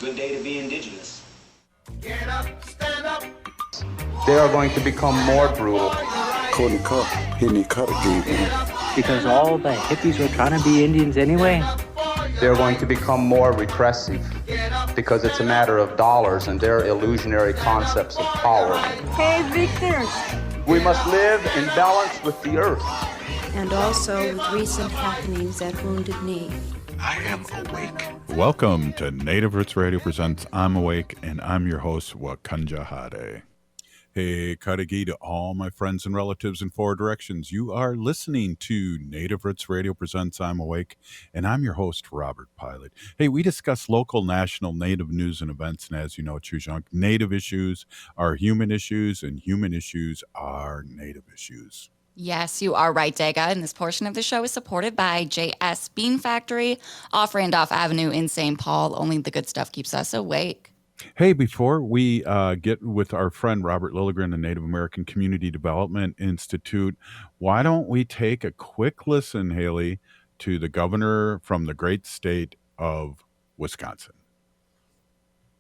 Good day to be indigenous. Get up, stand up. They are going to become more brutal. Cody Cup, hitting the cut again. Because all the hippies were trying to be Indians anyway. They're going to become more repressive because it's a matter of dollars and their illusionary concepts of power. Hey, Victor. We must live in balance with the earth. And also with recent happenings at Wounded Knee. I am awake. Welcome to Native Roots Radio presents I'm Awake, and I'm your host, Wakanja Hade. Hey, Kadagi to all my friends and relatives in four directions. You are listening to Native Roots Radio presents I'm Awake, and I'm your host, Robert Pilot. Hey, we discuss local, national, Native news and events, and as you know, Chujunk, Native issues are human issues, and human issues are Native issues. Yes, you are right, Daga. And this portion of the show is supported by JS Bean Factory off Randolph Avenue in St. Paul. Only the good stuff keeps us awake. Hey, before we get with our friend Robert Lilligren of Native American Community Development Institute, why don't we take a quick listen, Haley, to the governor from the great state of Wisconsin.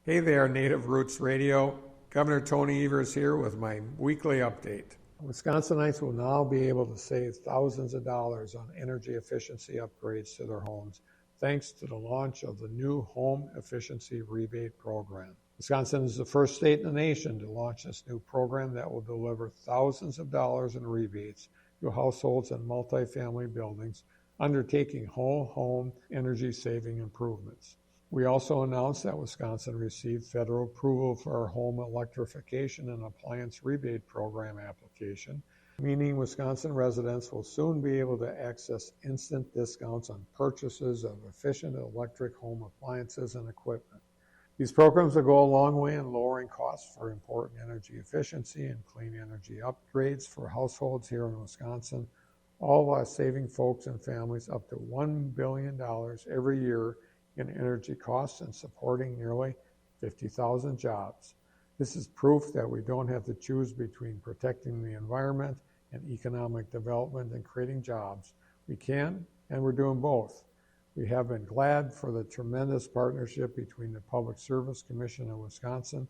Hey there, Native Roots Radio. Governor Tony Evers here with my weekly update. Wisconsinites will now be able to save thousands of dollars on energy efficiency upgrades to their homes thanks to the launch of the new Home Efficiency Rebate Program. Wisconsin is the first state in the nation to launch this new program that will deliver thousands of dollars in rebates to households and multifamily buildings undertaking whole home energy saving improvements. We also announced that Wisconsin received federal approval for our home electrification and appliance rebate program application, meaning Wisconsin residents will soon be able to access instant discounts on purchases of efficient electric home appliances and equipment. These programs will go a long way in lowering costs for important energy efficiency and clean energy upgrades for households here in Wisconsin, all while saving folks and families up to $1 billion every year in energy costs and supporting nearly 50,000 jobs. This is proof that we don't have to choose between protecting the environment and economic development and creating jobs. We can, and we're doing both. We have been glad for the tremendous partnership between the Public Service Commission of Wisconsin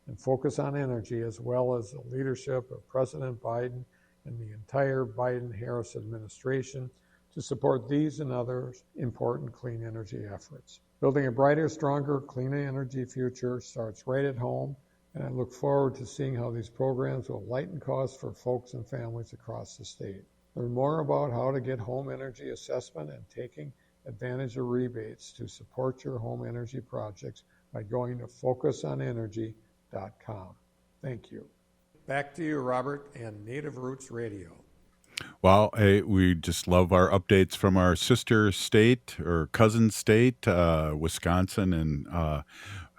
and Focus on Energy, as well as the leadership of President Biden and the entire Biden-Harris administration to support these and other important clean energy efforts. Building a brighter, stronger, cleaner energy future starts right at home, and I look forward to seeing how these programs will lighten costs for folks and families across the state. Learn more about how to get home energy assessment and taking advantage of rebates to support your home energy projects by going to focusonenergy.com. Thank you. Back to you, Robert, and Native Roots Radio. Well, hey, we just love our updates from our sister state or cousin state, Wisconsin. And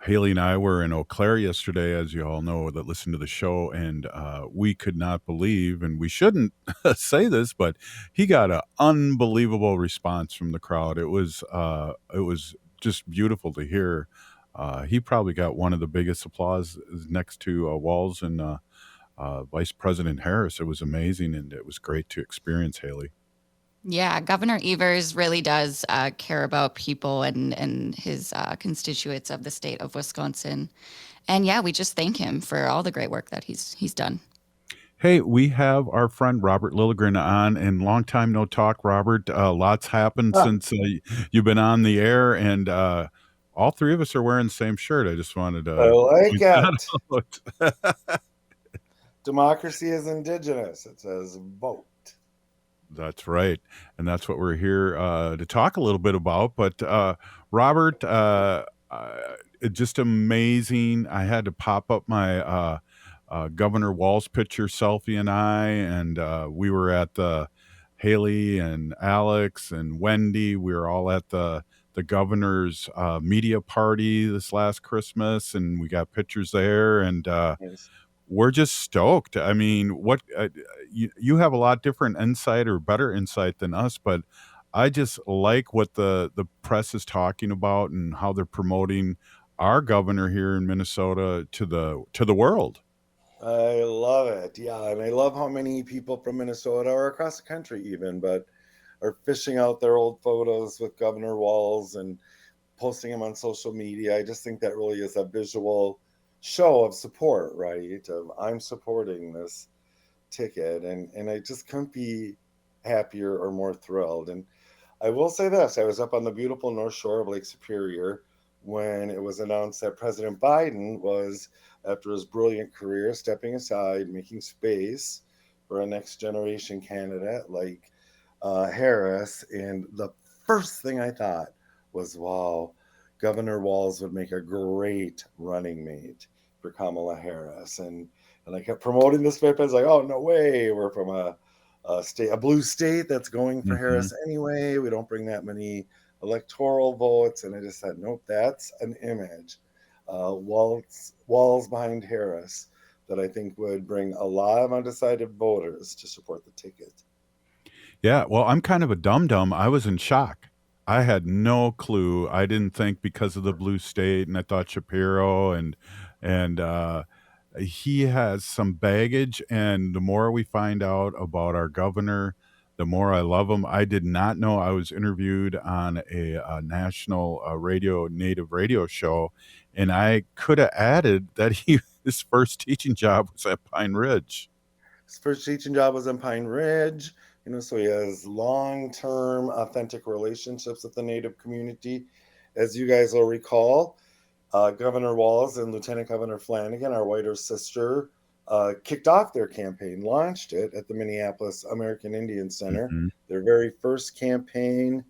Haley and I were in Eau Claire yesterday, as you all know, that listened to the show. And we could not believe, and we shouldn't say this, but he got an unbelievable response from the crowd. It was just beautiful to hear. He probably got one of the biggest applause next to Walz and Vice President Harris. It was amazing, and it was great to experience, Haley. Yeah, Governor Evers really does care about people and his constituents of the state of Wisconsin. And yeah, we just thank him for all the great work that he's done. Hey, we have our friend Robert Lilligren on, and long time no talk, Robert. Lots happened since you've been on the air, and all three of us are wearing the same shirt. I just wanted to... I like it. Democracy is indigenous. It says vote. That's right. And that's what we're here to talk a little bit about. But Robert, just amazing. I had to pop up my Governor Walz picture selfie and we were at the Haley and Alex and Wendy. We were all at the governor's media party this last Christmas, and we got pictures there. And Yes. we're just stoked. I mean, what you have a lot different insight or better insight than us, but I just like what the press is talking about and how they're promoting our governor here in Minnesota to the world. I love it. Yeah, and I love how many people from Minnesota or across the country even, but are fishing out their old photos with Governor Walz. And posting them on social media. I just think that really is a visual show of support, right? Of I'm supporting this ticket, and I just couldn't be happier or more thrilled. And I will say this: I was up on the beautiful North Shore of Lake Superior when it was announced that President Biden was, after his brilliant career, stepping aside, making space for a next generation candidate like Harris. And the first thing I thought was, wow, Governor Walz would make a great running mate for Kamala Harris. And I kept promoting this paper. I was like, oh, no way. We're from a blue state that's going for Mm-hmm. Harris anyway. We don't bring that many electoral votes. And I just said, nope, that's an image. Walls behind Harris that I think would bring a lot of undecided voters to support the ticket. Yeah, well, I'm kind of a dum-dum. I was in shock. I had no clue. I didn't think because of the blue state, and I thought Shapiro and he has some baggage. And the more we find out about our governor, the more I love him. I did not know I was interviewed on a national native radio show, and I could have added that his first teaching job was at Pine Ridge. His first teaching job was in Pine Ridge, so he has long-term, authentic relationships with the Native community. As you guys will recall, Governor Walz and Lieutenant Governor Flanagan, our whiter sister, kicked off their campaign, launched it at the Minneapolis American Indian Center, Mhm. their very first campaign.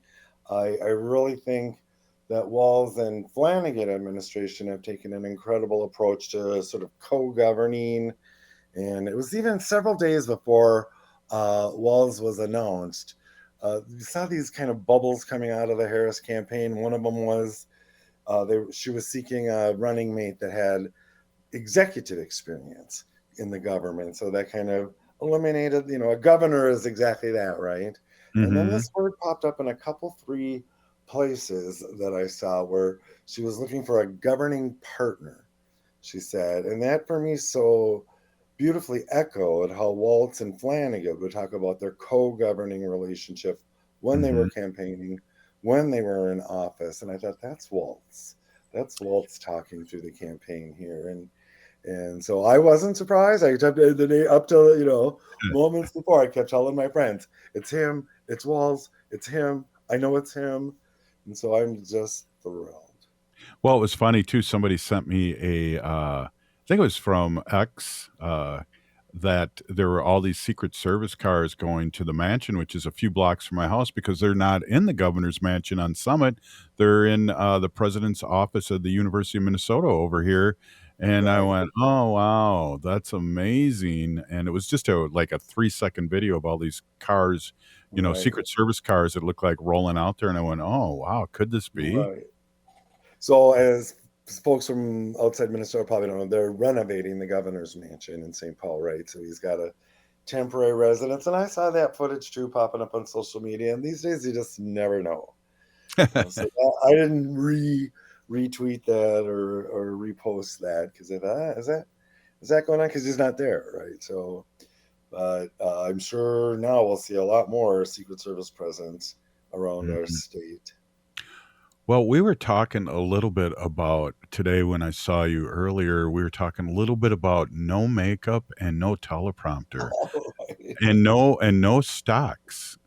I really think that Walz and Flanagan administration have taken an incredible approach to sort of co-governing. And it was even several days before Walz was announced. You saw these kind of bubbles coming out of the Harris campaign. One of them was she was seeking a running mate that had executive experience in the government. So that kind of eliminated, a governor is exactly that, right? And then Mhm. this word popped up in a couple, 3 places that I saw where she was looking for a governing partner, she said. And that for me so beautifully echoed how Waltz and Flanagan would talk about their co-governing relationship when they were Mhm. campaigning, when they were in office. And I thought, that's Waltz. That's Waltz talking through the campaign here. And so I wasn't surprised. I kept up till moments before. I kept telling my friends, "It's him. It's Waltz. It's him. I know it's him." And so I'm just thrilled. Well, it was funny too. Somebody sent me I think it was from X, that there were all these Secret Service cars going to the mansion, which is a few blocks from my house, because they're not in the governor's mansion on Summit. They're in the president's office at the University of Minnesota over here. And I Right, went, oh, wow, that's amazing. And it was just like a 3-second video of all these cars, right, Secret Service cars that look like rolling out there. And I went, oh, wow, could this be? right. So, as folks from outside Minnesota probably don't know, they're renovating the governor's mansion in St. Paul, right? So he's got a temporary residence, and I saw that footage too popping up on social media. And these days, you just never know. So I didn't retweet that or repost that because I thought, is that going on? Because he's not there, right? So, but I'm sure now we'll see a lot more Secret Service presence around our Mhm. state. Well, we were talking a little bit about today when I saw you earlier. We were talking a little bit about no makeup and no teleprompter Right, and no stocks.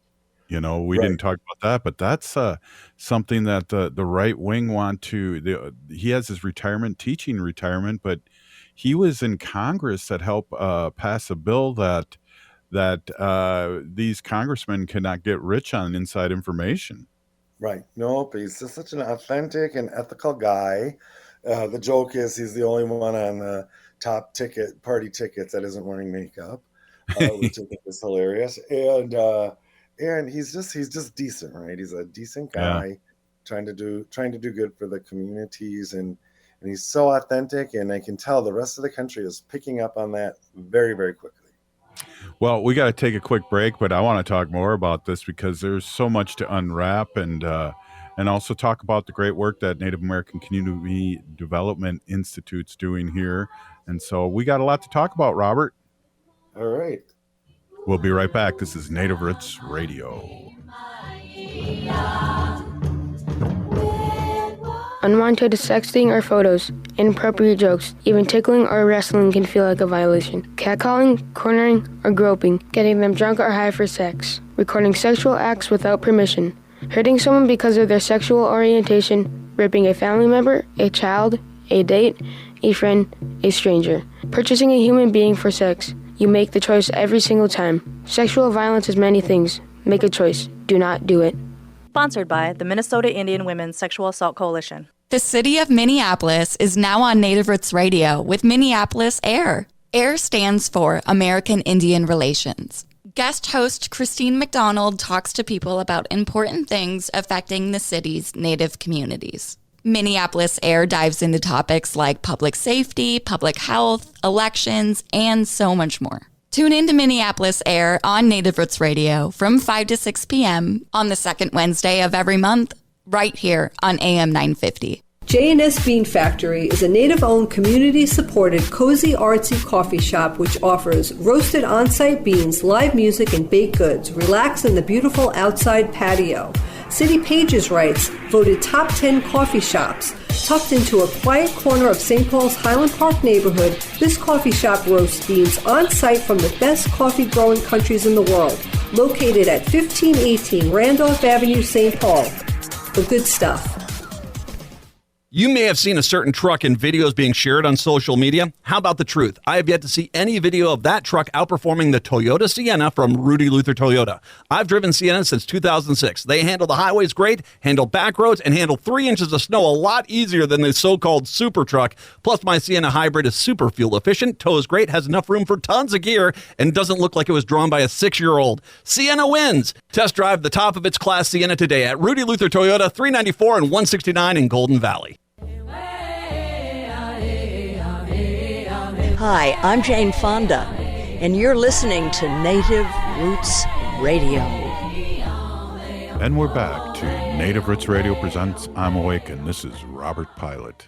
We right, didn't talk about that, but that's something that the right wing want to. He has his teaching retirement, but he was in Congress that helped pass a bill that these congressmen cannot get rich on inside information. right. Nope, he's just such an authentic and ethical guy. The joke is he's the only one on the top party tickets that isn't wearing makeup, which I think is hilarious. And he's just decent, right? He's a decent Yeah. guy, trying to do good for the communities, and he's so authentic, and I can tell the rest of the country is picking up on that very, very quickly. Well, we got to take a quick break, but I want to talk more about this because there's so much to unwrap and also talk about the great work that Native American Community Development Institute's doing here. And so we got a lot to talk about, Robert. All right. We'll be right back. This is Native Roots Radio. Unwanted sexting or photos, inappropriate jokes, even tickling or wrestling can feel like a violation. Catcalling, cornering, or groping, getting them drunk or high for sex. Recording sexual acts without permission. Hurting someone because of their sexual orientation. Raping a family member, a child, a date, a friend, a stranger. Purchasing a human being for sex. You make the choice every single time. Sexual violence is many things. Make a choice. Do not do it. Sponsored by the Minnesota Indian Women's Sexual Assault Coalition. The city of Minneapolis is now on Native Roots Radio with Minneapolis AIR. AIR stands for American Indian Relations. Guest host Christine McDonald talks to people about important things affecting the city's Native communities. Minneapolis AIR dives into topics like public safety, public health, elections, and so much more. Tune in to Minneapolis AIR on Native Roots Radio from 5 to 6 p.m. on the second Wednesday of every month, right here on AM 950. J&S Bean Factory is a Native-owned, community-supported, cozy, artsy coffee shop which offers roasted on-site beans, live music, and baked goods. Relax in the beautiful outside patio. City Pages writes, voted top 10 coffee shops. Tucked into a quiet corner of St. Paul's Highland Park neighborhood, this coffee shop roasts beans on-site from the best coffee-growing countries in the world. Located at 1518 Randolph Avenue, St. Paul. The good stuff. You may have seen a certain truck in videos being shared on social media. How about the truth? I have yet to see any video of that truck outperforming the Toyota Sienna from Rudy Luther Toyota. I've driven Sienna since 2006. They handle the highways great, handle back roads, and handle 3 inches of snow a lot easier than the so-called super truck. Plus, my Sienna Hybrid is super fuel efficient, tows great, has enough room for tons of gear, and doesn't look like it was drawn by a 6-year-old. Sienna wins! Test drive the top of its class Sienna today at Rudy Luther Toyota, 394 and 169 in Golden Valley. Hi, I'm Jane Fonda, and you're listening to Native Roots Radio. And we're back to Native Roots Radio presents I'm Awakened. This is Robert Pilot.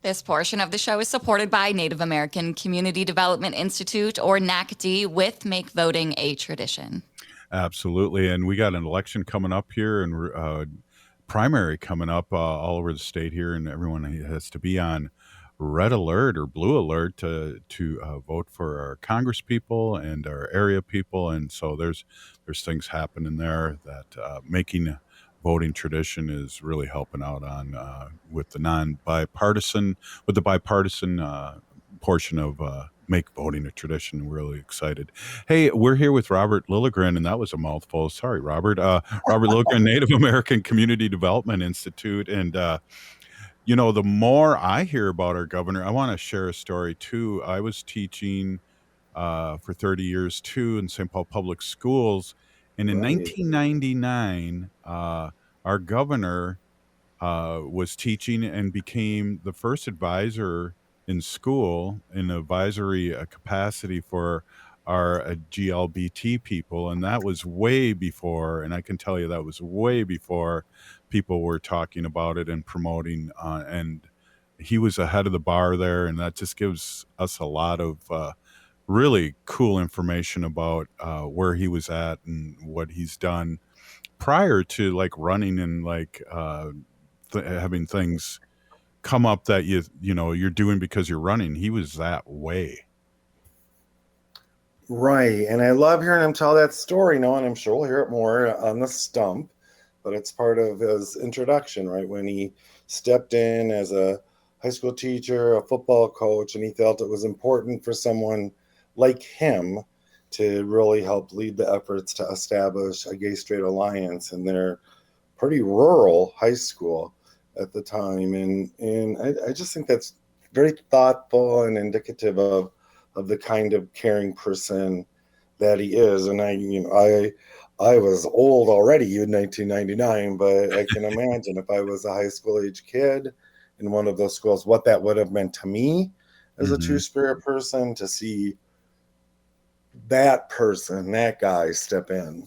This portion of the show is supported by Native American Community Development Institute, or NACDI, with Make Voting a Tradition. Absolutely, and we got an election coming up here, and primary coming up all over the state here, and everyone has to be on red alert or blue alert to vote for our Congress people and our area people. And so there's things happening there that making voting tradition is really helping out on with the bipartisan portion of make voting a tradition. We're really excited. Hey, we're here with Robert Lilligren, and that was a mouthful. Sorry, Robert. Robert Lilligren, Native American Community Development Institute. And you know, the more I hear about our governor, I want to share a story too. I was teaching for 30 years too in St. Paul Public Schools. And in 1999, our governor was teaching and became the first advisor in school in advisory capacity for our GLBT people. And that was way before, and I can tell you that was way before people were talking about it and promoting, and he was ahead of the bar there. And that just gives us a lot of really cool information about where he was at and what he's done prior to like running and like having things come up that you know you're doing because you're running. He was that way. Right. And I love hearing him tell that story now, and I'm sure we'll hear it more on the stump, but it's part of his introduction, right? When he stepped in as a high school teacher, a football coach, and he felt it was important for someone like him to really help lead the efforts to establish a gay-straight alliance in their pretty rural high school at the time. And I just think that's very thoughtful and indicative of the kind of caring person that he is. And I was old already in 1999, but I can imagine if I was a high school age kid in one of those schools, what that would have meant to me as a true spirit person to see that person, that guy step in.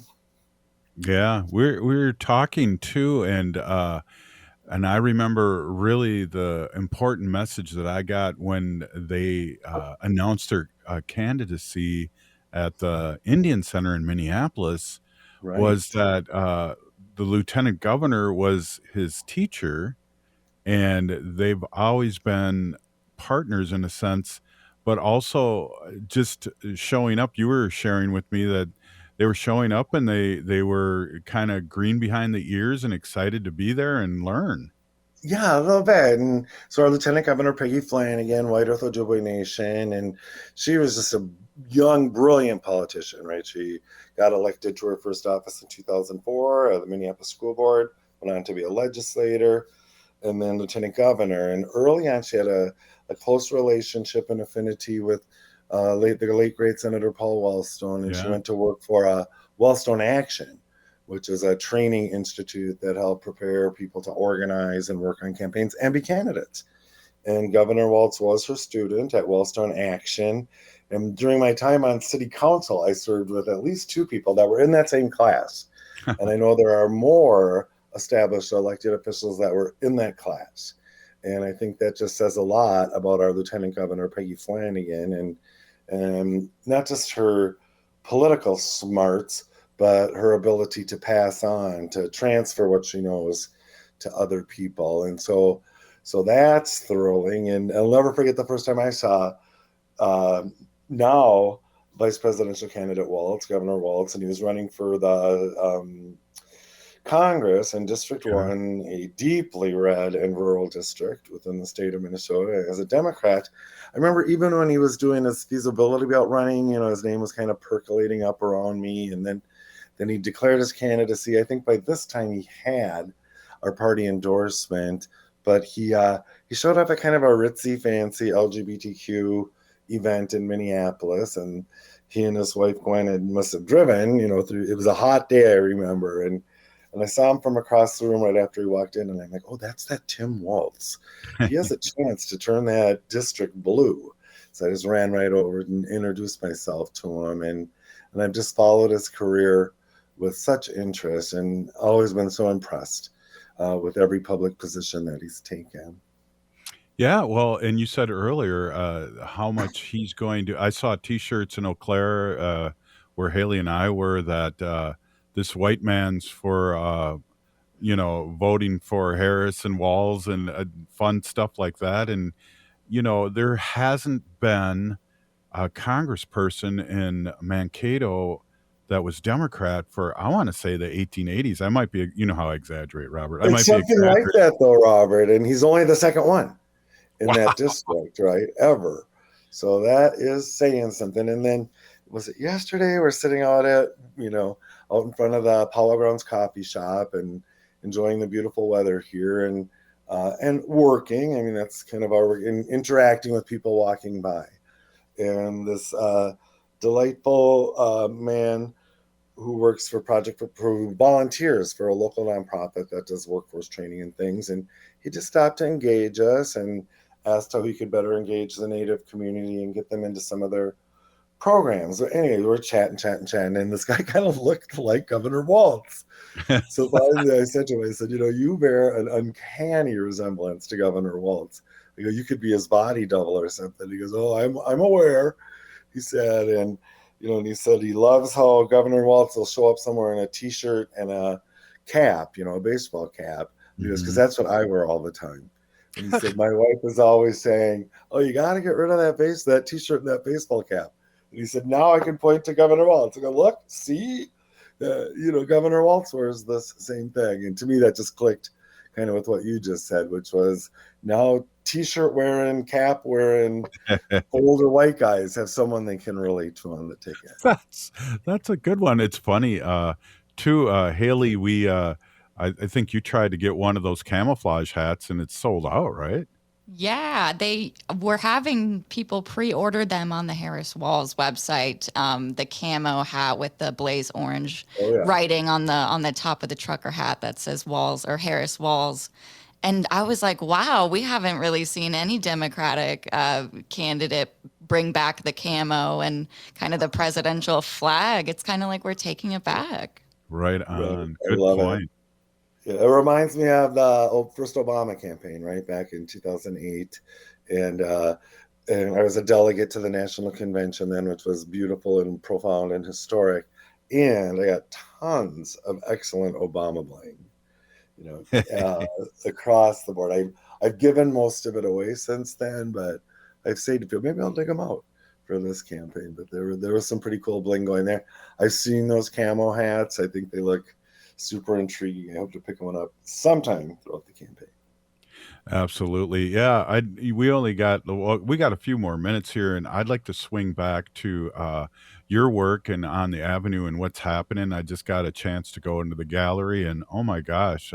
Yeah, we're talking too, and I remember really the important message that I got when they announced their candidacy at the Indian Center in Minneapolis, was that the lieutenant governor was his teacher, and they've always been partners in a sense, but also just showing up. You were sharing with me that they were showing up and they were kind of green behind the ears and excited to be there and learn. Yeah, a little bit. And so our Lieutenant Governor Peggy Flanagan, White Earth Ojibwe Nation, and she was just a young, brilliant politician, right? She got elected to her first office in 2004, the Minneapolis School Board, went on to be a legislator, and then Lieutenant Governor. And early on, she had a close relationship and affinity with the late great Senator Paul Wellstone, and she Yeah. went to work for Wellstone Action, which is a training institute that helped prepare people to organize and work on campaigns and be candidates. And Governor Walz was her student at Wellstone Action. And during my time on city council, I served with at least two people that were in that same class. And I know there are more established elected officials that were in that class. And I think that just says a lot about our Lieutenant Governor Peggy Flanagan, and not just her political smarts, but her ability to pass on, to transfer what she knows to other people. And so that's thrilling. And I'll never forget the first time I saw now Vice Presidential candidate Walz, Governor Walz, and he was running for the Congress in District 1, a deeply red and rural district within the state of Minnesota as a Democrat. I remember even when he was doing his feasibility about running, his name was kind of percolating up around me. And then he declared his candidacy. I think by this time he had our party endorsement, but he showed up at kind of a ritzy, fancy LGBTQ event in Minneapolis, and he and his wife Gwen must have driven, through. It was a hot day, I remember, and I saw him from across the room right after he walked in, and I'm like, oh, that's that Tim Walz. He has a chance to turn that district blue. So I just ran right over and introduced myself to him, and I've just followed his career with such interest and always been so impressed with every public position that he's taken. Yeah, well, and you said earlier how much he's going to. I saw T-shirts in Eau Claire where Haley and I were that this white man's for voting for Harris and Walz and fun stuff like that. And there hasn't been a congressperson in Mankato that was Democrat for, I want to say, the 1880s. I might be, how I exaggerate, Robert. I might It's be something like exaggerating. that, though, Robert, and he's only the second one in that district, right, ever. So that is saying something. And then, was it yesterday? We're sitting out out in front of the Palo Grounds coffee shop and enjoying the beautiful weather here and working. I mean, that's kind of our work, and interacting with people walking by. And this delightful man who works who volunteers for a local nonprofit that does workforce training and things. And he just stopped to engage us and asked how he could better engage the Native community and get them into some of their programs. But anyway, we were chatting, and this guy kind of looked like Governor Walz. So finally I said to him, you bear an uncanny resemblance to Governor Walz. I go, you could be his body double or something. He goes, oh, I'm aware, he said. And he said he loves how Governor Walz will show up somewhere in a T-shirt and a cap, a baseball cap. He goes, because that's what I wear all the time. And he said, my wife is always saying, oh, you got to get rid of that T-shirt and that baseball cap. And he said, now I can point to Governor Walz. I go, look, see, Governor Walz wears this same thing. And to me, that just clicked kind of with what you just said, which was now T-shirt wearing, cap wearing older white guys have someone they can relate to on the ticket. That's a good one. It's funny too, Haley. We I think you tried to get one of those camouflage hats and it's sold out, right? Yeah, they were having people pre-order them on the Harris Walz website. The camo hat with the blaze orange writing on the top of the trucker hat that says Walz or Harris Walz. And I was like, wow, we haven't really seen any Democratic candidate bring back the camo and kind of the presidential flag. It's kind of like we're taking it back. Right on. I Good love point. It reminds me of the first Obama campaign, right, back in 2008. And I was a delegate to the National Convention then, which was beautiful and profound and historic. And I got tons of excellent Obama blame, across the board. I've given most of it away since then, but I've said to people, maybe I'll dig them out for this campaign. But there was some pretty cool bling going there. I've seen those camo hats. I think they look super intriguing. I hope to pick one up sometime throughout the campaign. Absolutely. Yeah, we got a few more minutes here, and I'd like to swing back to your work and on the Avenue and what's happening. I just got a chance to go into the gallery, and oh my gosh,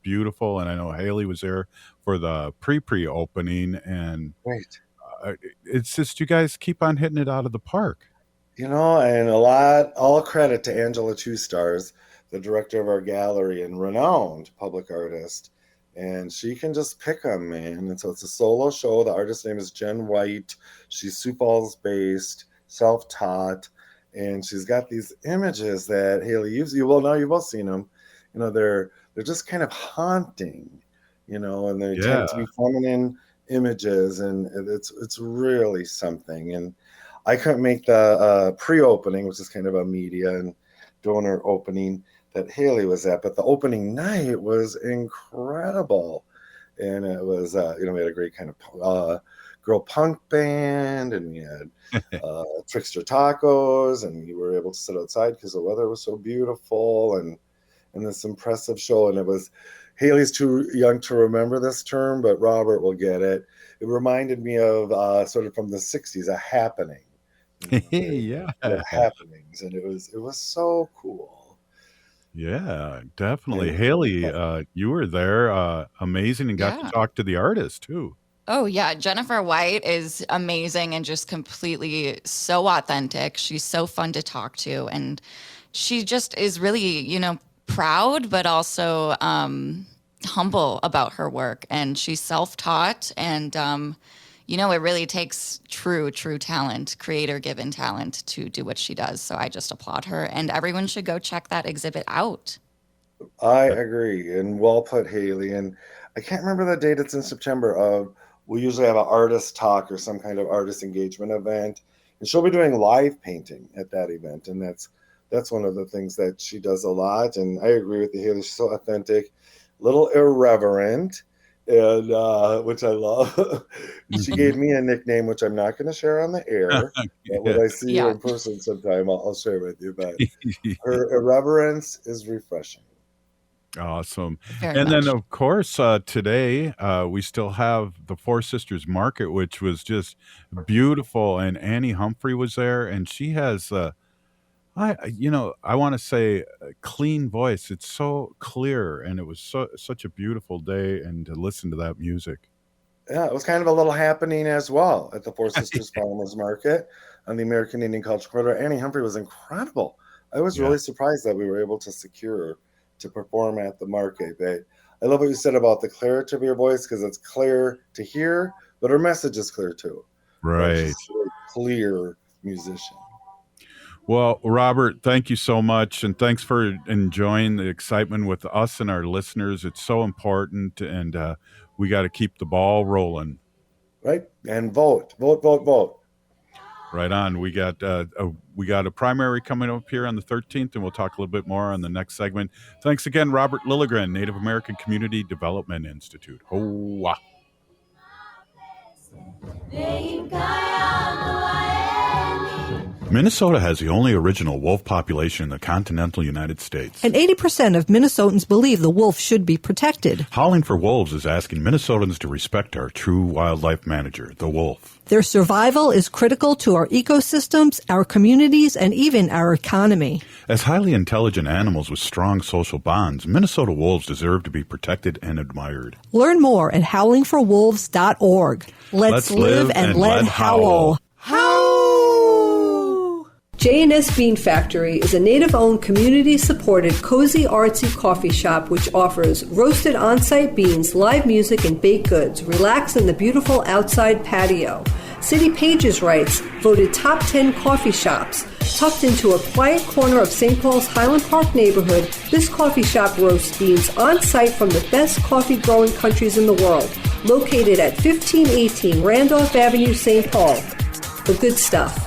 beautiful. And I know Haley was there for the pre-opening, and Right. It's just you guys keep on hitting it out of the park. And all credit to Angela Two Stars, the director of our gallery and renowned public artist. And she can just pick them, man. And so it's a solo show. The artist's name is Jen White. She's Sioux Falls based, self-taught, and she's got these images that Haley, you've both seen them. They're just kind of haunting, and they tend to be feminine images, and it's really something. And I couldn't make the pre-opening, which is kind of a media and donor opening that Haley was at, but the opening night was incredible. And it was, we had a great kind of girl punk band, and we had Trickster Tacos, and we were able to sit outside because the weather was so beautiful, and this impressive show. And it was, Haley's too young to remember this term, but Robert will get it. It reminded me of sort of from the 60s, a happening. Yeah. Happenings. And it was so cool. Yeah, definitely. Haley, you were there, amazing, and got to talk to the artist too. Oh, yeah. Jennifer White is amazing and just completely so authentic. She's so fun to talk to. And she just is really, proud, but also humble about her work. And she's self-taught. And, it really takes true talent, creator-given talent to do what she does. So I just applaud her. And everyone should go check that exhibit out. I agree. And well put, Haley. And I can't remember the date. It's in September. We usually have an artist talk or some kind of artist engagement event. And she'll be doing live painting at that event. And that's one of the things that she does a lot. And I agree with you, Haley. She's so authentic, a little irreverent, and which I love. She gave me a nickname, which I'm not going to share on the air. But when I see her in person sometime, I'll share with you. But her irreverence is refreshing. Awesome. Very And much. then, of course, today we still have the Four Sisters Market, which was just beautiful. And Annie Humphrey was there, and she has, I want to say, a clean voice. It's so clear, and it was such a beautiful day, and to listen to that music. Yeah, it was kind of a little happening as well at the Four Sisters Farmers Market on the American Indian Cultural Corridor. Annie Humphrey was incredible. I was really surprised that we were able to secure her to perform at the market. But I love what you said about the clarity of your voice, because it's clear to hear, but her message is clear too. Right. She's a really clear musician. Well, Robert, thank you so much. And thanks for enjoying the excitement with us and our listeners. It's so important, and we got to keep the ball rolling. Right. And vote. Right on. We got a primary coming up here on the 13th, and we'll talk a little bit more on the next segment. Thanks again, Robert Lilligren, Native American Community Development Institute. Hoa. Minnesota has the only original wolf population in the continental United States. And 80% of Minnesotans believe the wolf should be protected. Howling for Wolves is asking Minnesotans to respect our true wildlife manager, the wolf. Their survival is critical to our ecosystems, our communities, and even our economy. As highly intelligent animals with strong social bonds, Minnesota wolves deserve to be protected and admired. Learn more at howlingforwolves.org. Let's live and let howl. J&S Bean Factory is a native-owned, community-supported, cozy, artsy coffee shop which offers roasted on-site beans, live music, and baked goods. Relax in the beautiful outside patio. City Pages writes, voted top 10 coffee shops. Tucked into a quiet corner of St. Paul's Highland Park neighborhood, this coffee shop roasts beans on-site from the best coffee-growing countries in the world. Located at 1518 Randolph Avenue, St. Paul. The good stuff.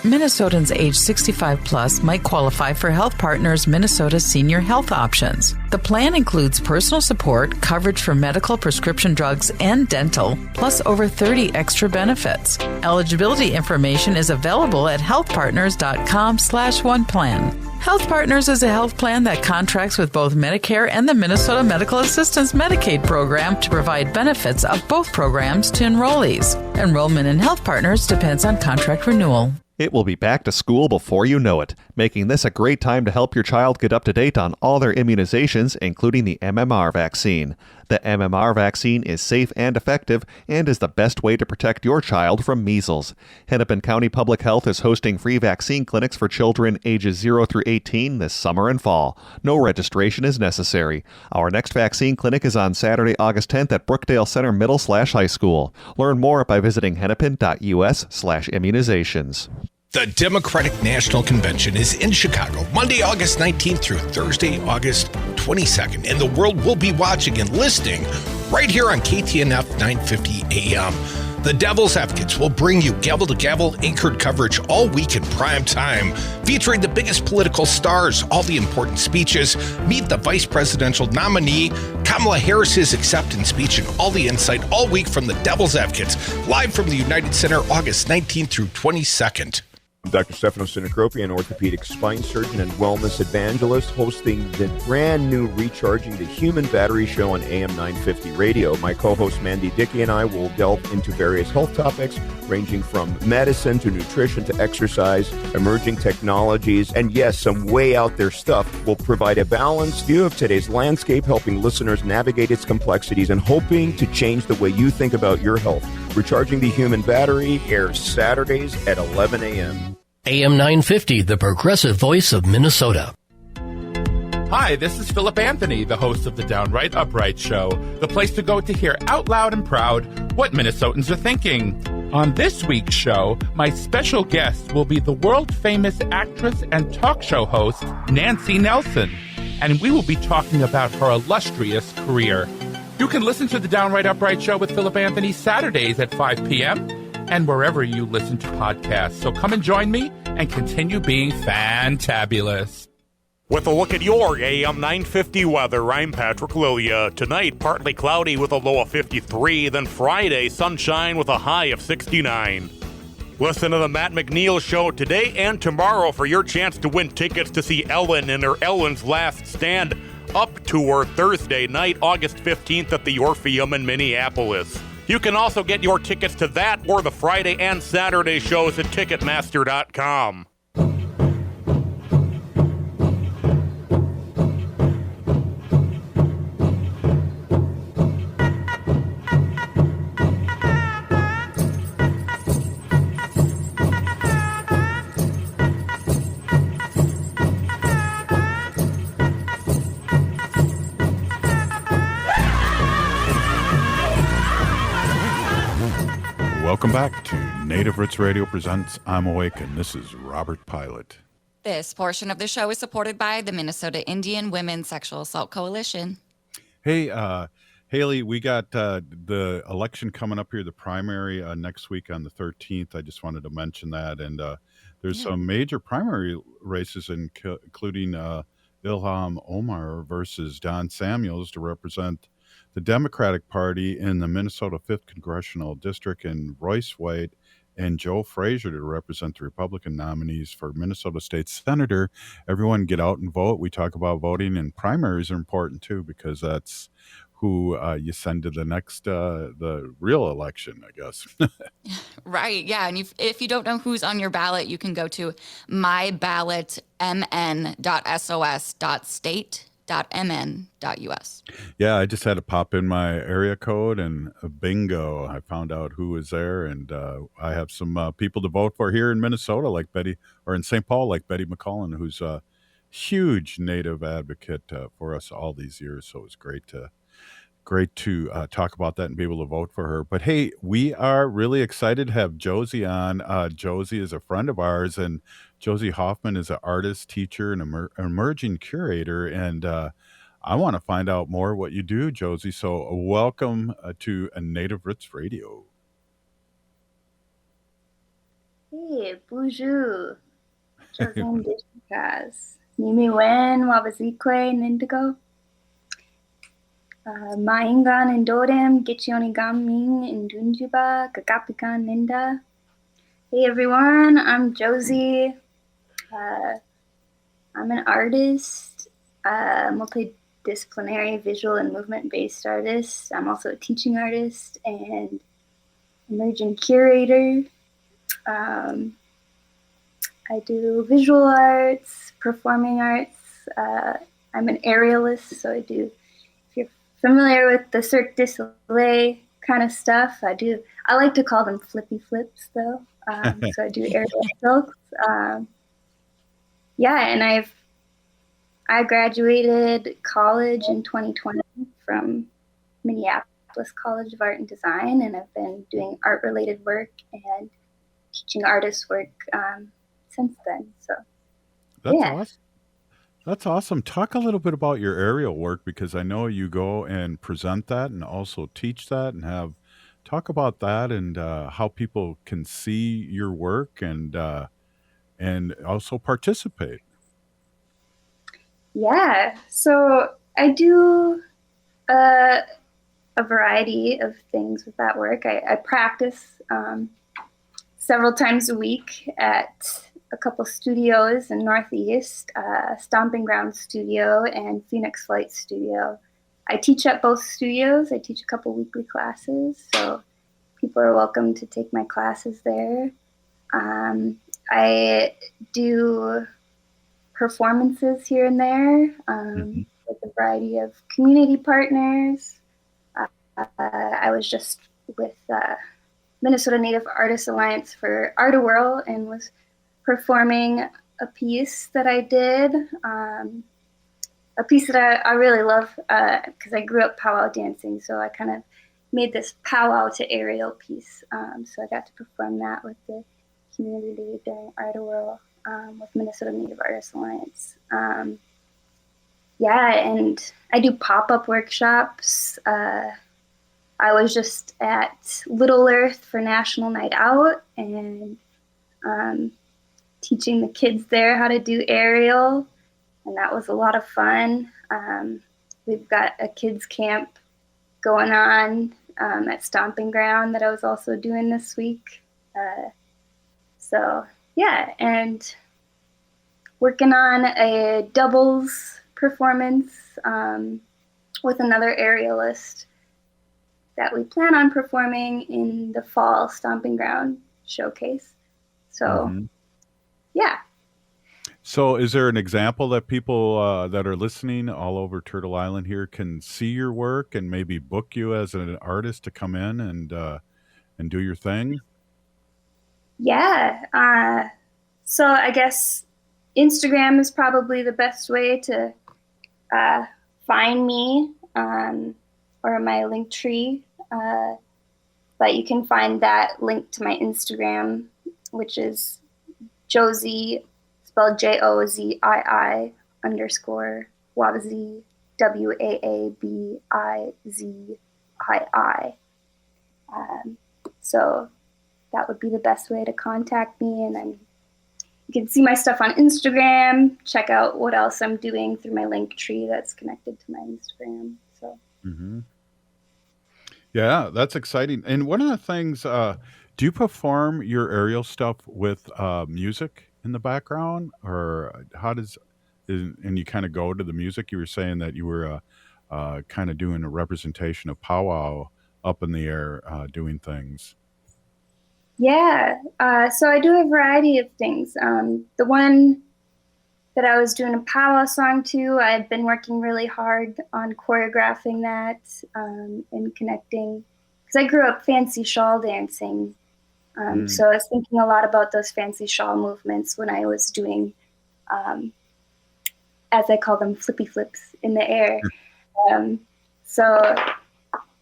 Minnesotans age 65 plus might qualify for Health Partners Minnesota Senior Health Options. The plan includes personal support, coverage for medical, prescription drugs, and dental, plus over 30 extra benefits. Eligibility information is available at healthpartners.com/oneplan. Health Partners is a health plan that contracts with both Medicare and the Minnesota Medical Assistance Medicaid program to provide benefits of both programs to enrollees. Enrollment in Health Partners depends on contract renewal. It will be back to school before you know it, making this a great time to help your child get up to date on all their immunizations, including the MMR vaccine. The MMR vaccine is safe and effective and is the best way to protect your child from measles. Hennepin County Public Health is hosting free vaccine clinics for children ages 0 through 18 this summer and fall. No registration is necessary. Our next vaccine clinic is on Saturday, August 10th at Brookdale Center Middle/High School. Learn more by visiting hennepin.us/immunizations. The Democratic National Convention is in Chicago, Monday, August 19th through Thursday, August 22nd. And the world will be watching and listening right here on KTNF 950 AM. The Devil's Advocates will bring you gavel-to-gavel anchored coverage all week in prime time, featuring the biggest political stars, all the important speeches, meet the vice presidential nominee, Kamala Harris's acceptance speech, and all the insight all week from the Devil's Advocates, live from the United Center, August 19th through 22nd. I'm Dr. Stefano Sinacropi, an orthopedic spine surgeon and wellness evangelist, hosting the brand new Recharging the Human Battery show on AM 950 radio. My co-host Mandy Dickey and I will delve into various health topics, ranging from medicine to nutrition to exercise, emerging technologies, and yes, some way out there stuff. We'll provide a balanced view of today's landscape, helping listeners navigate its complexities and hoping to change the way you think about your health. Recharging the Human Battery airs Saturdays at 11 a.m. AM 950, the progressive voice of Minnesota. Hi, this is Philip Anthony, the host of the Downright Upright Show, the place to go to hear out loud and proud what Minnesotans are thinking. On this week's show, my special guest will be the world-famous actress and talk show host, Nancy Nelson, and we will be talking about her illustrious career. You can listen to the Downright Upright Show with Philip Anthony Saturdays at 5 p.m. and wherever you listen to podcasts. So come and join me and continue being fantabulous. With a look at your AM 950 weather, I'm Patrick Lilia. Tonight, partly cloudy with a low of 53, then Friday, sunshine with a high of 69. Listen to the Matt McNeil Show today and tomorrow for your chance to win tickets to see Ellen in her Ellen's Last Stand Up tour Thursday night, August 15th at the Orpheum in Minneapolis. You can also get your tickets to that or the Friday and Saturday shows at Ticketmaster.com. Welcome back to Native Roots Radio presents I'm Awake, and this is Robert Pilot. This portion of the show is supported by the Minnesota Indian Women's Sexual Assault Coalition. Hey, Haley, we got the election coming up here, the primary next week on the 13th. I just wanted to mention that. And there's some major primary races, including Ilham Omar versus Don Samuels to represent the Democratic Party in the Minnesota 5th Congressional District, and Royce White and Joe Frazier to represent the Republican nominees for Minnesota State Senator. Everyone get out and vote. We talk about voting, and primaries are important too, because that's who you send to the next, the real election, I guess. Right, yeah. And if you don't know who's on your ballot, you can go to myballotmn.sos.state.mn.us. Yeah, I just had to pop in my area code, and bingo, I found out who was there, and I have some people to vote for here in Minnesota, like Betty, or in St. Paul, like Betty McCullen, who's a huge Native advocate for us all these years. So it was great to talk about that and be able to vote for her. But hey, we are really excited to have Josie on. Josie is a friend of ours, and Josie Hoffman is an artist, teacher, and emerging curator. And I want to find out more what you do, Josie. So welcome to Native Roots Radio. Hey, bonjour. Josine Dishikas. Nimi wen wabazikwe nindigo. Maingan indodem gichioni gaming indunjuba gagapikan ninda. Hey everyone, I'm Josie. I'm an artist, multidisciplinary visual and movement-based artist. I'm also a teaching artist and emerging curator. I do visual arts, performing arts. I'm an aerialist, so I do, if you're familiar with the Cirque du Soleil kind of stuff, I like to call them flippy flips though. So I do aerial silks. And I graduated college in 2020 from Minneapolis College of Art and Design, and I've been doing art-related work and teaching artist work since then. So That's awesome. That's awesome. Talk a little bit about your aerial work, because I know you go and present that and also teach that and talk about that and how people can see your work and also participate. Yeah, so I do a variety of things with that work. I practice several times a week at a couple studios in Northeast, Stomping Ground Studio and Phoenix Flight Studio. I teach at both studios. I teach a couple weekly classes, so people are welcome to take my classes there. I do performances here and there with a variety of community partners. I was just with Minnesota Native Artists Alliance for Art a Whirl and was performing a piece that I did, a piece that I really love because I grew up powwow dancing, so I kind of made this powwow to aerial piece. So I got to perform that with the community during Art a Whirl with Minnesota Native Artists Alliance. And I do pop-up workshops. I was just at Little Earth for National Night Out and teaching the kids there how to do aerial, and that was a lot of fun. We've got a kids camp going on at Stomping Ground that I was also doing this week. And working on a doubles performance with another aerialist that we plan on performing in the fall Stomping Ground showcase. So, So is there an example that people that are listening all over Turtle Island here can see your work and maybe book you as an artist to come in and do your thing? Yeah. So I guess Instagram is probably the best way to find me or my link tree. But you can find that link to my Instagram, which is Josie, spelled Jozii _ Wabizi, WAABIZII. So that would be the best way to contact me. And then you can see my stuff on Instagram, check out what else I'm doing through my link tree that's connected to my Instagram. So. Yeah, that's exciting. And one of the things, do you perform your aerial stuff with music in the background, or and you kind of go to the music? You were saying that you were kind of doing a representation of powwow up in the air, doing things. Yeah, so I do a variety of things. The one that I was doing a powwow song to, I had been working really hard on choreographing that and connecting, because I grew up fancy shawl dancing. So I was thinking a lot about those fancy shawl movements when I was doing, as I call them, flippy flips in the air. So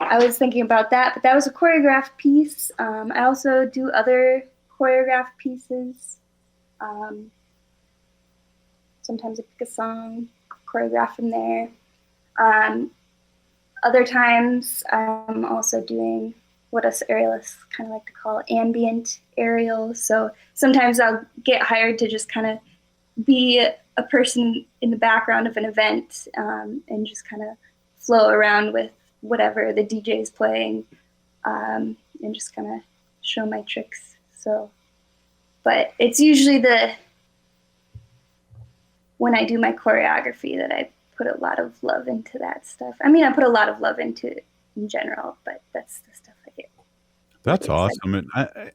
I was thinking about that, but that was a choreographed piece. I also do other choreographed pieces. Sometimes I pick a song, choreograph from there. Other times I'm also doing what us aerialists kind of like to call ambient aerial. So sometimes I'll get hired to just kind of be a person in the background of an event, and just kind of flow around with whatever the DJ is playing, and just kind of show my tricks. So, but it's usually when I do my choreography that I put a lot of love into that stuff. I mean, I put a lot of love into it in general, but that's the stuff I get. That's awesome.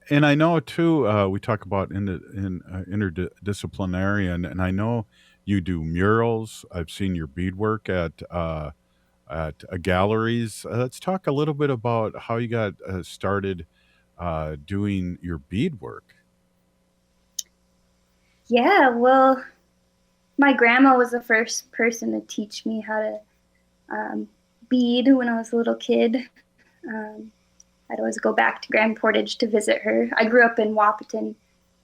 And I know too, we talk about interdisciplinary, and I know you do murals. I've seen your beadwork at galleries. Let's talk a little bit about how you got started doing your beadwork. Yeah, well, my grandma was the first person to teach me how to bead when I was a little kid. I'd always go back to Grand Portage to visit her. I grew up in Wahpeton,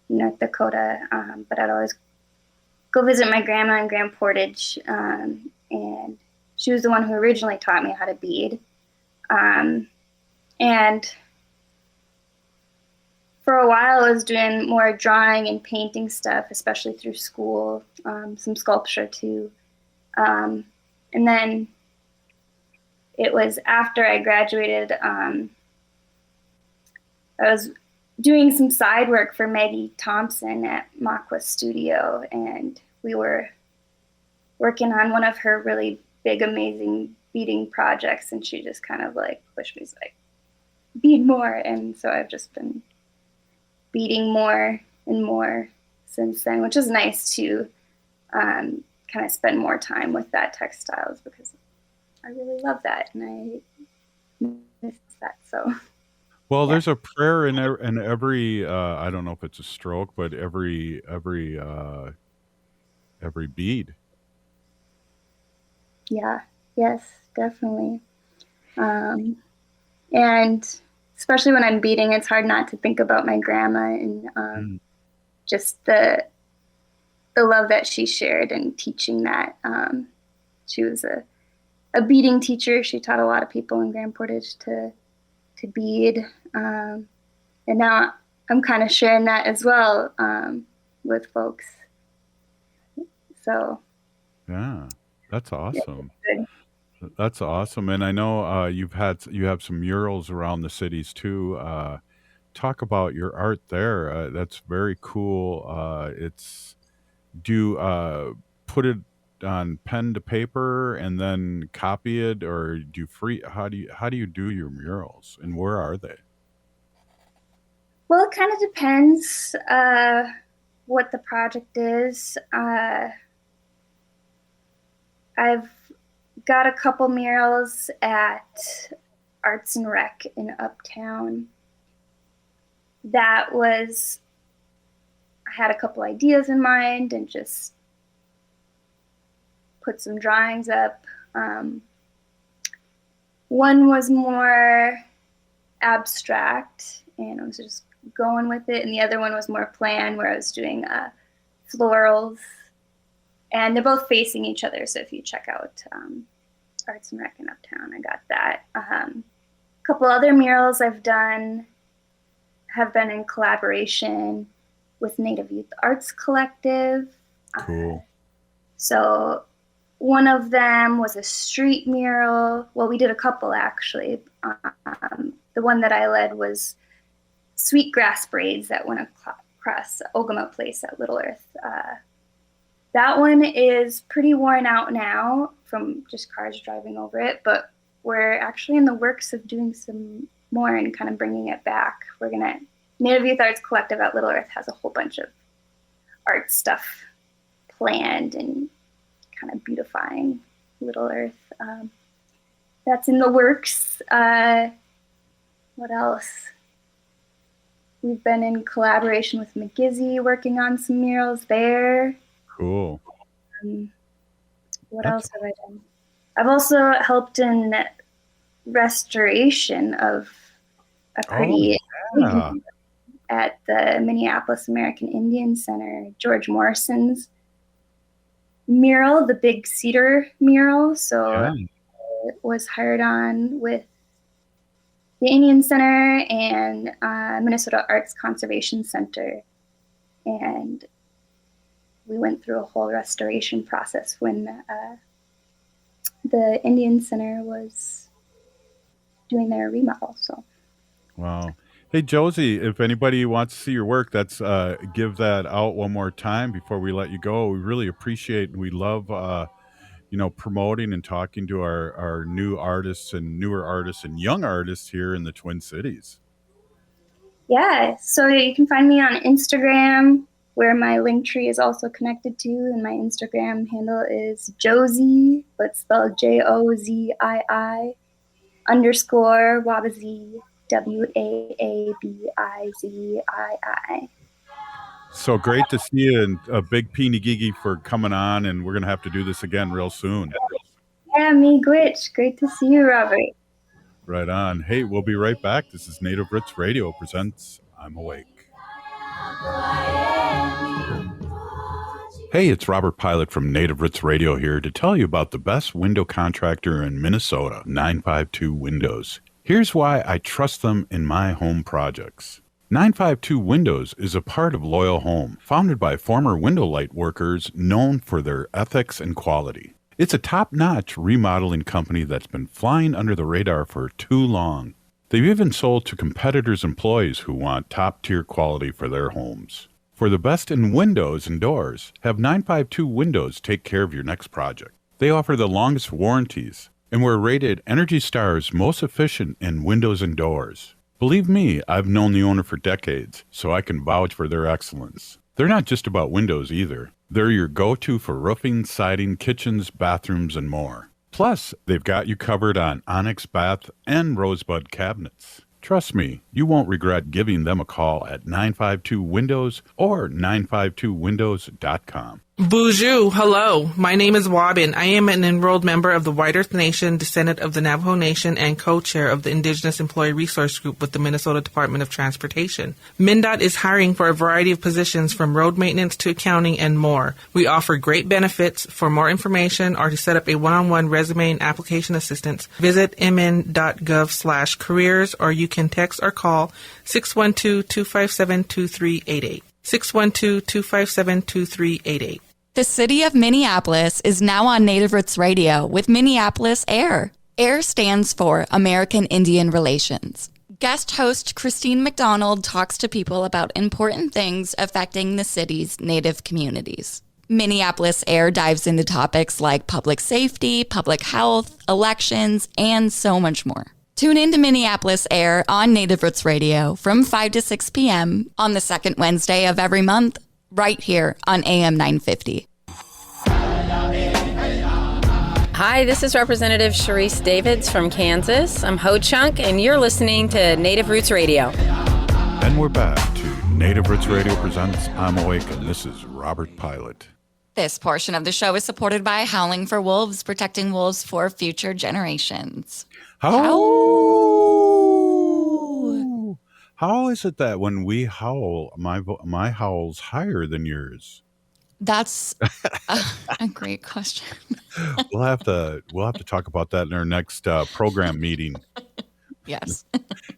North Dakota, but I'd always go visit my grandma in Grand Portage, and she was the one who originally taught me how to bead. And for a while, I was doing more drawing and painting stuff, especially through school, some sculpture too. And then it was after I graduated, I was doing some side work for Maggie Thompson at Makwa Studio, and we were working on one of her really big, amazing beading projects, and she just kind of like pushed me, like, bead more. And so I've just been beading more and more since then, which is nice to kind of spend more time with that textiles, because I really love that and I miss that. So. Well, there's a prayer in every I don't know if it's a stroke, but every bead. Yeah. Yes, definitely. And especially when I'm beading, it's hard not to think about my grandma and just the love that she shared in teaching that. She was a beading teacher. She taught a lot of people in Grand Portage to bead. And now I'm kind of sharing that as well with folks. So. Yeah, that's awesome. Yeah, that's awesome. And I know you have some murals around the cities too. Talk about your art there. That's very cool. Do you put it on pen to paper and then copy it, or do you how do you do your murals, and where are they? Well, it kind of depends what the project is. I've got a couple murals at Arts and Rec in Uptown. I had a couple ideas in mind and just put some drawings up. One was more abstract, and I was just going with it, and the other one was more planned, where I was doing florals, and they're both facing each other. So if you check out Arts and Rec in Uptown, I got that. A couple other murals I've done have been in collaboration with Native Youth Arts Collective. Cool. So one of them was a street mural. Well, we did a couple actually. The one that I led was sweetgrass braids that went across Ogama Place at Little Earth. That one is pretty worn out now from just cars driving over it, but we're actually in the works of doing some more and kind of bringing it back. Native Youth Arts Collective at Little Earth has a whole bunch of art stuff planned and kind of beautifying Little Earth. That's in the works. What else? We've been in collaboration with McGizzy working on some murals there. Cool. What else have I done? I've also helped in restoration of a pretty at the Minneapolis American Indian Center, George Morrison's mural, the big cedar mural. So I was hired on with the Indian Center and Minnesota Arts Conservation Center. And we went through a whole restoration process when the Indian Center was doing their remodel. So, Wow. Hey, Josie, if anybody wants to see your work, that's give that out one more time before we let you go. We really appreciate and we love, promoting and talking to our new artists and newer artists and young artists here in the Twin Cities. yeah, so you can find me on Instagram, where my link tree is also connected to, and my Instagram handle is Josie, but spelled JOZII _ Wabazi WAABIZII. So great to see you, and a big peeny gigi for coming on, and we're going to have to do this again real soon. Yeah, me Gwitch. Great to see you, Robert. Right on. Hey, we'll be right back. This is Native Roots Radio presents I'm Awake. Hey, it's Robert Pilot from Native Roots Radio here to tell you about the best window contractor in Minnesota, 952 Windows. Here's why I trust them in my home projects. 952 Windows is a part of Loyal Home, founded by former window light workers known for their ethics and quality. It's a top-notch remodeling company that's been flying under the radar for too long. They've even sold to competitors' employees who want top-tier quality for their homes. For the best in windows and doors, have 952 Windows take care of your next project. They offer the longest warranties and were rated Energy Star's most efficient in windows and doors. Believe me, I've known the owner for decades, so I can vouch for their excellence. They're not just about windows either. They're your go-to for roofing, siding, kitchens, bathrooms, and more. Plus, they've got you covered on onyx bath and rosebud cabinets. Trust me, you won't regret giving them a call at 952 Windows or 952windows.com. Bonjour, hello. My name is Wabin. I am an enrolled member of the White Earth Nation, descendant of the Navajo Nation, and co-chair of the Indigenous Employee Resource Group with the Minnesota Department of Transportation. MnDOT is hiring for a variety of positions from road maintenance to accounting and more. We offer great benefits. For more information or to set up a one-on-one resume and application assistance, visit mn.gov/careers, or you can text or call 612-257-2388. 612-257-2388. The city of Minneapolis is now on Native Roots Radio with Minneapolis AIR. AIR stands for American Indian Relations. Guest host Christine McDonald talks to people about important things affecting the city's Native communities. Minneapolis AIR dives into topics like public safety, public health, elections, and so much more. Tune in to Minneapolis AIR on Native Roots Radio from 5 to 6 p.m. on the second Wednesday of every month, right here on AM 950. Hi, this is Representative Sharice Davids from Kansas. I'm Ho Chunk, and you're listening to Native Roots Radio. And we're back to Native Roots Radio presents I'm Awake, and this is Robert Pilot. This portion of the show is supported by Howling for Wolves, protecting wolves for future generations. How is it that when we howl, my howl's higher than yours? That's a great question. We'll have to talk about that in our next program meeting. Yes.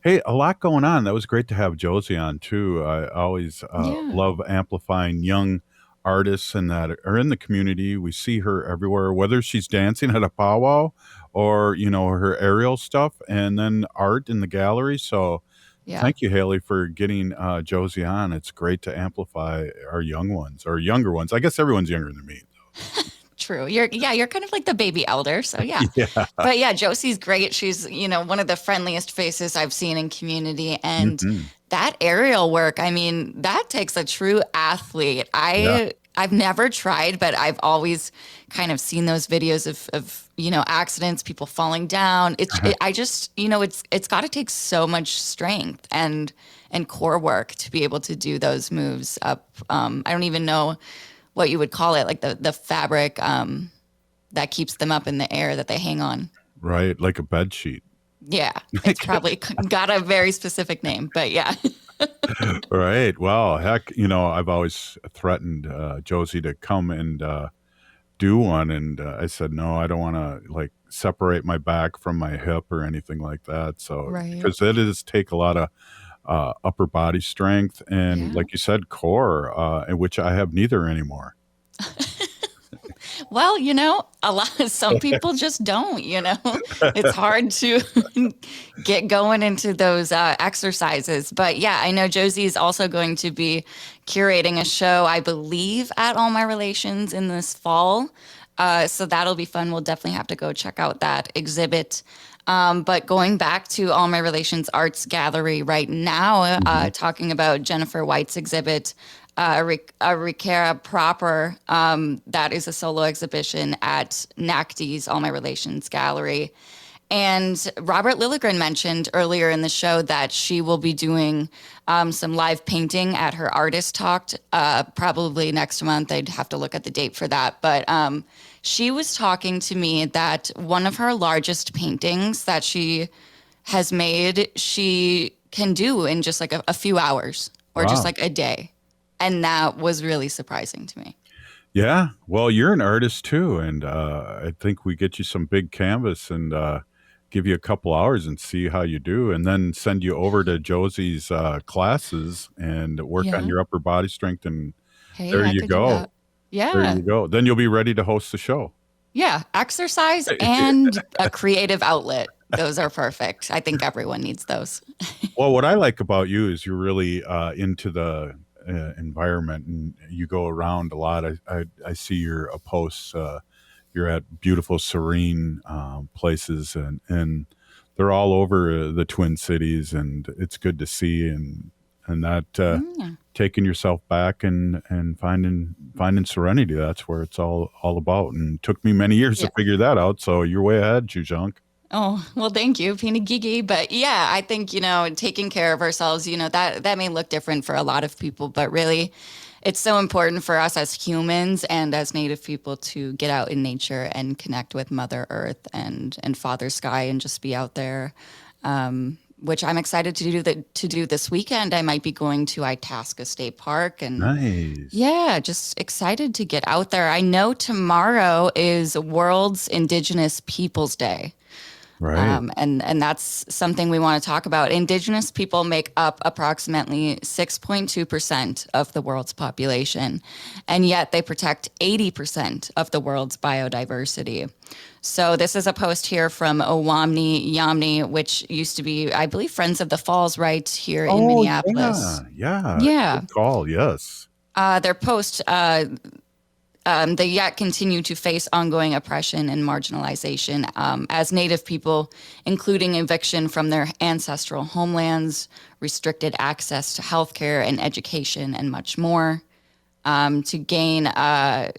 Hey, a lot going on. That was great to have Josie on too. I always love amplifying young artists and that are in the community. We see her everywhere, whether she's dancing at a powwow or, her aerial stuff, and then art in the gallery. So thank you, Haley, for getting Josie on. It's great to amplify our young ones or younger ones. I guess everyone's younger than me. True. You're kind of like the baby elder. So yeah. But yeah, Josie's great. She's, one of the friendliest faces I've seen in community. And that aerial work, I mean, that takes a true athlete. I've never tried, but I've always kind of seen those videos of accidents, people falling down. It's got to take so much strength and core work to be able to do those moves up. I don't even know what you would call it, like the fabric that keeps them up in the air that they hang on. Right, like a bed sheet. Yeah, it's probably got a very specific name, but yeah. Right. Well, heck, I've always threatened Josie to come and do one, and I said no, I don't want to separate my back from my hip or anything like that. So, Right. because that does take a lot of upper body strength and, like you said, core, in which I have neither anymore. Well, some people just don't, it's hard to get going into those exercises. But yeah, I know Josie is also going to be curating a show, I believe, at All My Relations in this fall. So that'll be fun. We'll definitely have to go check out that exhibit. But going back to All My Relations Arts Gallery right now, talking about Jennifer White's exhibit, Ricara Proper, that is a solo exhibition at NACDI's All My Relations Gallery. And Robert Lilligren mentioned earlier in the show that she will be doing some live painting at her artist talk, probably next month. I'd have to look at the date for that. But she was talking to me that one of her largest paintings that she has made, she can do in just like a few hours or just like a day. And that was really surprising to me. Yeah. Well, you're an artist too. And I think we get you some big canvas and give you a couple hours and see how you do. And then send you over to Josie's classes and work on your upper body strength. And there you go. Yeah. There you go. Then you'll be ready to host the show. Yeah. Exercise and a creative outlet. Those are perfect. I think everyone needs those. Well, what I like about you is you're really into the environment, and you go around a lot. I see your posts. You're at beautiful, serene places, and they're all over the Twin Cities, and it's good to see. And that taking yourself back and finding serenity. That's where it's all about. And it took me many years to figure that out. So you're way ahead, Jujunk. Oh, well, thank you, Pina Gigi. But yeah, I think, taking care of ourselves, that may look different for a lot of people, but really it's so important for us as humans and as Native people to get out in nature and connect with Mother Earth and Father Sky and just be out there, which I'm excited to do this weekend. I might be going to Itasca State Park and nice. Just excited to get out there. I know tomorrow is World's Indigenous Peoples Day. Right. And that's something we want to talk about. Indigenous people make up approximately 6.2% of the world's population, and yet they protect 80% of the world's biodiversity. So this is a post here from Owamni Yamni, which used to be, I believe, Friends of the Falls right here in Minneapolis. Yeah. Good call. Yes. Their post, they yet continue to face ongoing oppression and marginalization as Native people, including eviction from their ancestral homelands, restricted access to healthcare and education, and much more. To gain a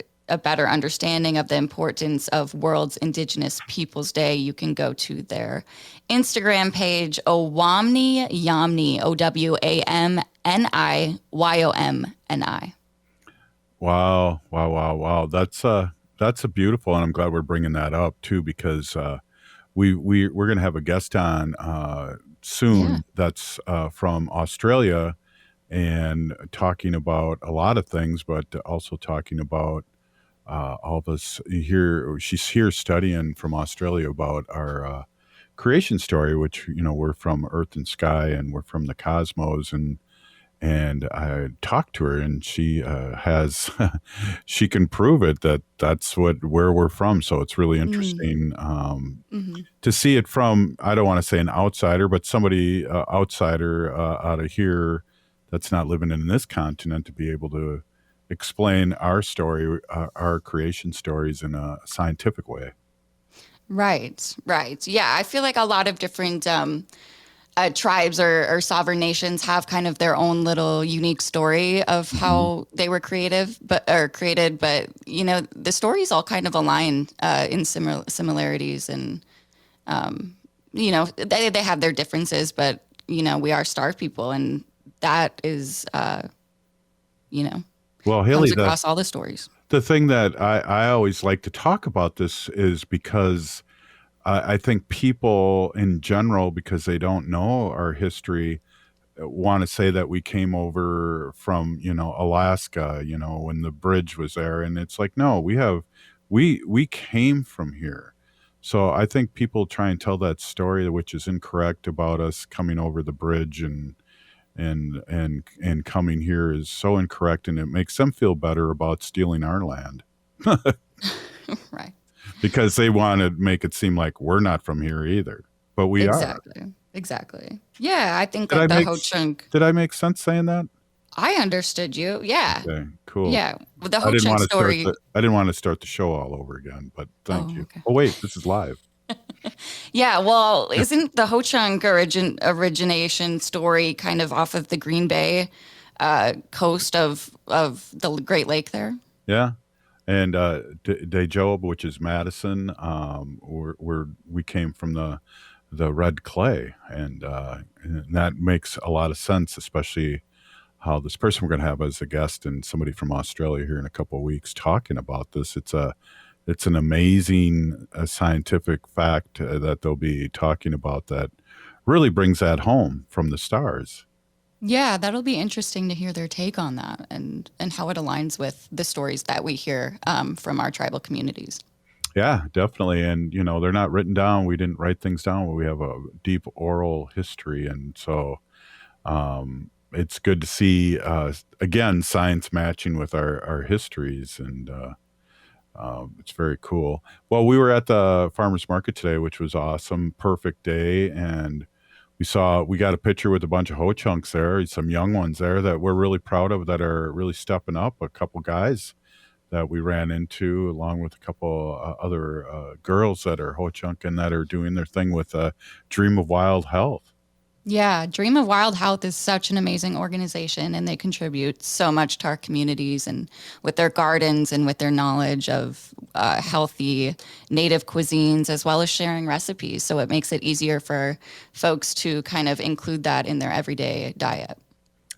better understanding of the importance of World's Indigenous Peoples Day, you can go to their Instagram page, Owamni Yamni, OWAMNIYOMNI. Wow. That's a beautiful, and I'm glad we're bringing that up too, because we're going to have a guest on soon that's from Australia and talking about a lot of things, but also talking about all of us here. She's here studying from Australia about our creation story, which, we're from Earth and Sky and we're from the cosmos, and I talked to her, and she has, she can prove it that's where we're from. So it's really interesting to see it from, I don't want to say an outsider, but somebody outsider out of here that's not living in this continent, to be able to explain our story, our creation stories in a scientific way. Right. Yeah, I feel like a lot of different tribes or sovereign nations have kind of their own little unique story of how they were created, but the stories all kind of align in similarities, and they have their differences, but we are star people, and that is well, Haley, comes across all the stories. The thing that I always like to talk about this is because I think people in general, because they don't know our history, want to say that we came over from, Alaska, when the bridge was there. And it's like, no, we came from here. So I think people try and tell that story, which is incorrect, about us coming over the bridge and coming here, is so incorrect, and it makes them feel better about stealing our land. Right. Because they want to make it seem like we're not from here either, but we are. Exactly. Yeah, I think Did the Ho-Chunk. Did I make sense saying that? I understood you. Yeah. Okay, cool. Yeah, the Ho-Chunk story. I didn't want to start the show all over again, but thank you. Okay. Oh wait, this is live. Yeah, well, isn't the Ho-Chunk origination story kind of off of the Green Bay coast of the Great Lake there? Yeah, and DeJob, which is Madison, we came from the red clay, and that makes a lot of sense, especially how this person we're going to have as a guest and somebody from Australia here in a couple of weeks talking about this. It's an amazing scientific fact that they'll be talking about that really brings that home from the stars. Yeah, that'll be interesting to hear their take on that and how it aligns with the stories that we hear from our tribal communities. Yeah, definitely. And, they're not written down. We didn't write things down. We have a deep oral history. And so it's good to see, again, science matching with our histories. And it's very cool. Well, we were at the farmer's market today, which was awesome. Perfect day. And we got a picture with a bunch of Ho-Chunks there, some young ones there that we're really proud of, that are really stepping up. A couple guys that we ran into, along with a couple other girls that are Ho-Chunk and that are doing their thing with Dream of Wild Health. Yeah, Dream of Wild Health is such an amazing organization, and they contribute so much to our communities, and with their gardens and with their knowledge of healthy native cuisines, as well as sharing recipes. So it makes it easier for folks to kind of include that in their everyday diet.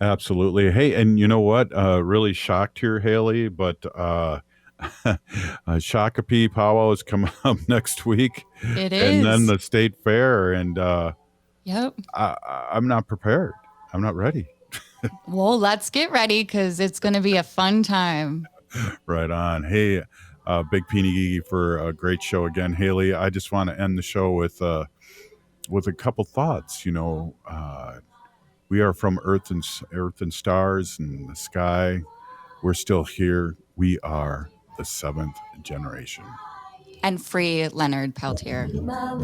Absolutely. Hey, and you know what? Really shocked here, Haley, but Shakopee Powwow is coming up next week. It is. And then the state fair, and yep. I'm not prepared. I'm not ready. Well, let's get ready, because it's going to be a fun time. Right on. Hey, Big Peony Gigi for a great show again. Haley, I just want to end the show with a couple thoughts. We are from Earth and stars and the sky. We're still here. We are the 7th generation. And free Leonard Peltier now.